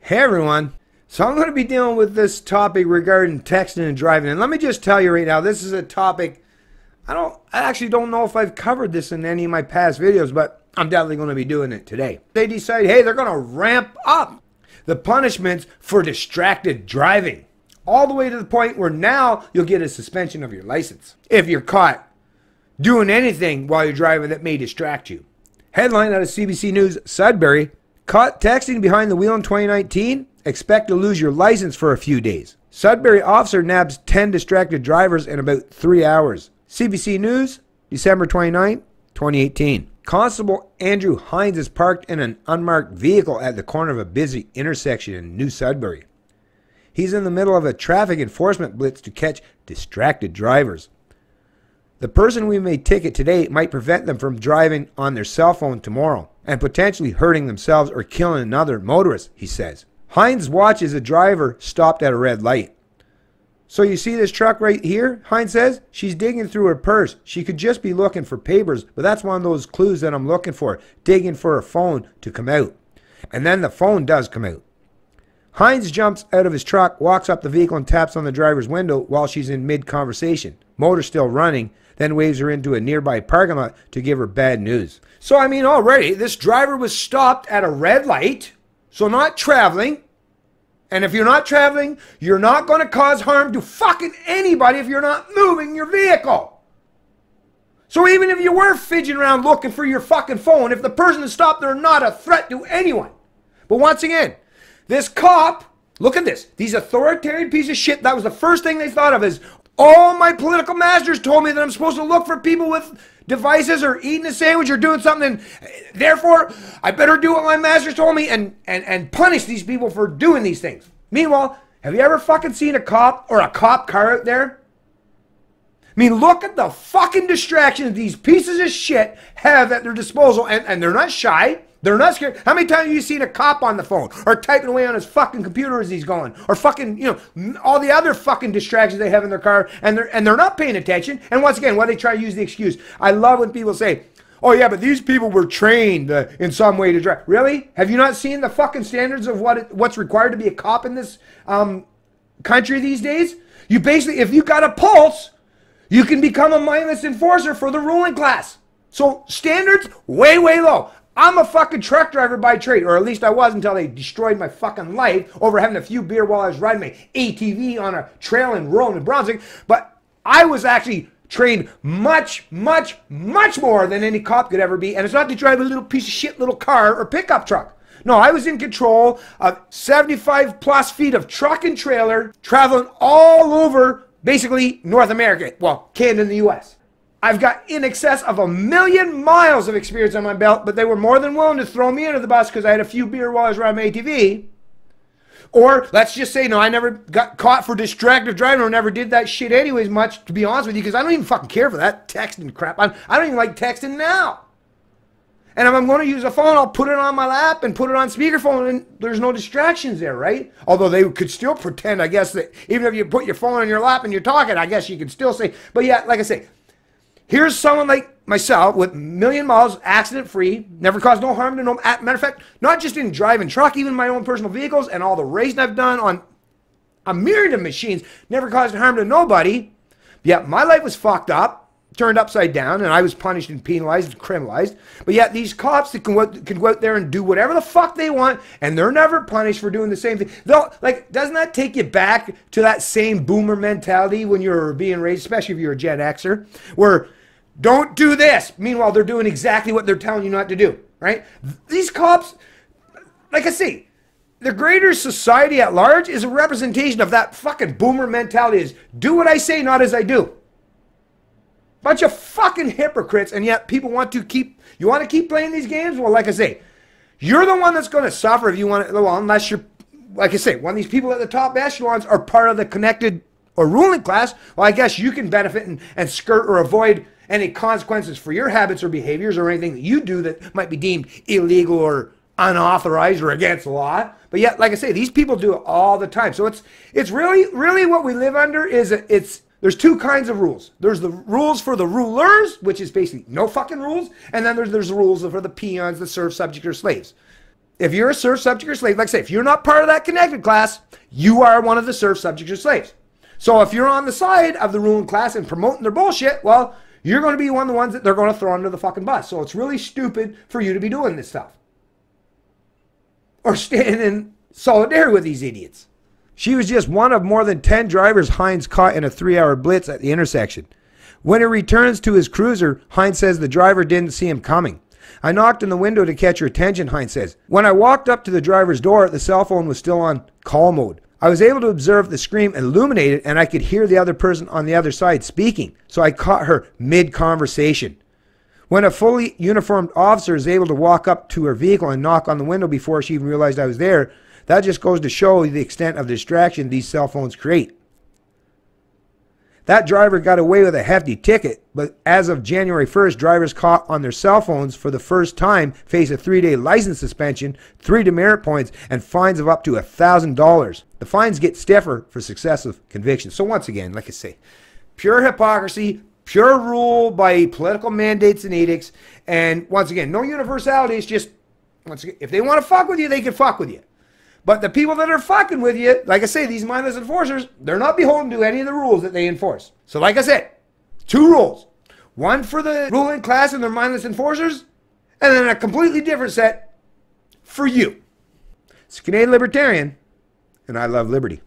Hey everyone. So I'm going to be dealing with this topic regarding texting and driving. And let me just tell you right now, this is a topic I actually don't know if I've covered this in any of my past videos, but I'm definitely going to be doing it today. They decide, hey, they're going to ramp up the punishments for distracted driving, all the way to the point where now you'll get a suspension of your license if you're caught doing anything while you're driving that may distract you. Headline out of CBC News: Sudbury, caught texting behind the wheel in 2019, expect to lose your license for a few days. Sudbury officer nabs 10 distracted drivers in about 3 hours. CBC News, December 29, 2018. Constable Andrew Hines is parked in an unmarked vehicle at the corner of a busy intersection in New Sudbury. He's in the middle of a traffic enforcement blitz to catch distracted drivers. The person we may ticket today might prevent them from driving on their cell phone tomorrow and potentially hurting themselves or killing another motorist, he says. Hines watches a driver stopped at a red light. So you see this truck right here, Hines says? She's digging through her purse. She could just be looking for papers, but that's one of those clues that I'm looking for, digging for her phone to come out. And then the phone does come out. Hines jumps out of his truck, walks up the vehicle and taps on the driver's window while she's in mid-conversation. Motor still running, then waves her into a nearby parking lot to give her bad news. So I mean, already this driver was stopped at a red light, so not traveling. And if you're not traveling, you're not going to cause harm to fucking anybody if you're not moving your vehicle. So even if you were fidgeting around looking for your fucking phone, if the person is stopped, they're not a threat to anyone. But once again, this cop, look at this. These authoritarian piece of shit, that was the first thing they thought of is, all my political masters told me that I'm supposed to look for people with devices or eating a sandwich or doing something. Therefore, I better do what my masters told me and punish these people for doing these things. Meanwhile, have you ever fucking seen a cop or a cop car out there? I mean, look at the fucking distractions these pieces of shit have at their disposal, and they're not shy. They're not scared. How many times have you seen a cop on the phone or typing away on his fucking computer as he's going, or fucking, you know, all the other fucking distractions they have in their car, and they're not paying attention. And once again, why they try to use the excuse? I love when people say, "Oh yeah, but these people were trained in some way to drive." Really? Have you not seen the fucking standards of what's required to be a cop in this country these days? You basically, if you got a pulse, you can become a mindless enforcer for the ruling class. So standards way, way low. I'm a fucking truck driver by trade, or at least I was until they destroyed my fucking life over having a few beer while I was riding my ATV on a trail in rural New Brunswick. But I was actually trained much, much, much more than any cop could ever be. And it's not to drive a little piece of shit little car or pickup truck. No, I was in control of 75 plus feet of truck and trailer, traveling all over basically North America. Well, Canada and the US. I've got in excess of 1 million miles of experience on my belt, but they were more than willing to throw me under the bus because I had a few beer while I was riding my ATV. Or let's just say, no, I never got caught for distracted driving or never did that shit anyways much, to be honest with you, because I don't even fucking care for that texting crap. I don't even like texting now. And if I'm going to use a phone, I'll put it on my lap and put it on speakerphone, and there's no distractions there, right? Although they could still pretend, I guess, that even if you put your phone on your lap and you're talking, I guess you could still say, but yeah, like I say, here's someone like myself with 1 million miles, accident-free, never caused no harm to no. Matter of fact, not just in driving truck, even my own personal vehicles and all the racing I've done on a myriad of machines, never caused harm to nobody. Yet my life was fucked up, turned upside down, and I was punished and penalized and criminalized. But yet these cops that can go out there and do whatever the fuck they want, and they're never punished for doing the same thing. They'll, like, doesn't that take you back to that same boomer mentality when you were being raised, especially if you're a Gen Xer, where don't do this. Meanwhile, they're doing exactly what they're telling you not to do, right? These cops, like I say, the greater society at large is a representation of that fucking boomer mentality is do what I say, not as I do. Bunch of fucking hypocrites, and yet people want to keep, you want to keep playing these games? Well, like I say, you're the one that's going to suffer if you want to, well, unless you're, like I say, when these people at the top echelons are part of the connected or ruling class, well, I guess you can benefit and skirt or avoid any consequences for your habits or behaviors or anything that you do that might be deemed illegal or unauthorized or against the law. But yet, like I say, these people do it all the time. So it's really what we live under is there's two kinds of rules. There's the rules for the rulers, which is basically no fucking rules, and then there's the rules for the peons, the serf, subject, or slaves. If you're a serf, subject, or slave, like I say, if you're not part of that connected class, you are one of the serf, subjects, or slaves. So if you're on the side of the ruling class and promoting their bullshit, well, you're going to be one of the ones that they're going to throw under the fucking bus. So it's really stupid for you to be doing this stuff. Or standing in solidarity with these idiots. She was just one of more than 10 drivers Hines caught in a 3-hour blitz at the intersection. When he returns to his cruiser, Hines says the driver didn't see him coming. I knocked on the window to catch her attention, Hines says. When I walked up to the driver's door, the cell phone was still on call mode. I was able to observe the screen illuminated, and I could hear the other person on the other side speaking, so I caught her mid-conversation. When a fully uniformed officer is able to walk up to her vehicle and knock on the window before she even realized I was there, that just goes to show the extent of distraction these cell phones create. That driver got away with a hefty ticket, but as of January 1st, drivers caught on their cell phones for the first time face a 3-day license suspension, 3 demerit points, and fines of up to $1,000. The fines get stiffer for successive convictions. So once again, like I say, pure hypocrisy, pure rule by political mandates and edicts, and once again, no universality. It's just, once again, if they want to fuck with you, they can fuck with you. But the people that are fucking with you, like I say, these mindless enforcers, they're not beholden to any of the rules that they enforce. So like I said, 2 rules. One for the ruling class and their mindless enforcers, and then a completely different set for you. It's Canadian Libertarian, and I love liberty.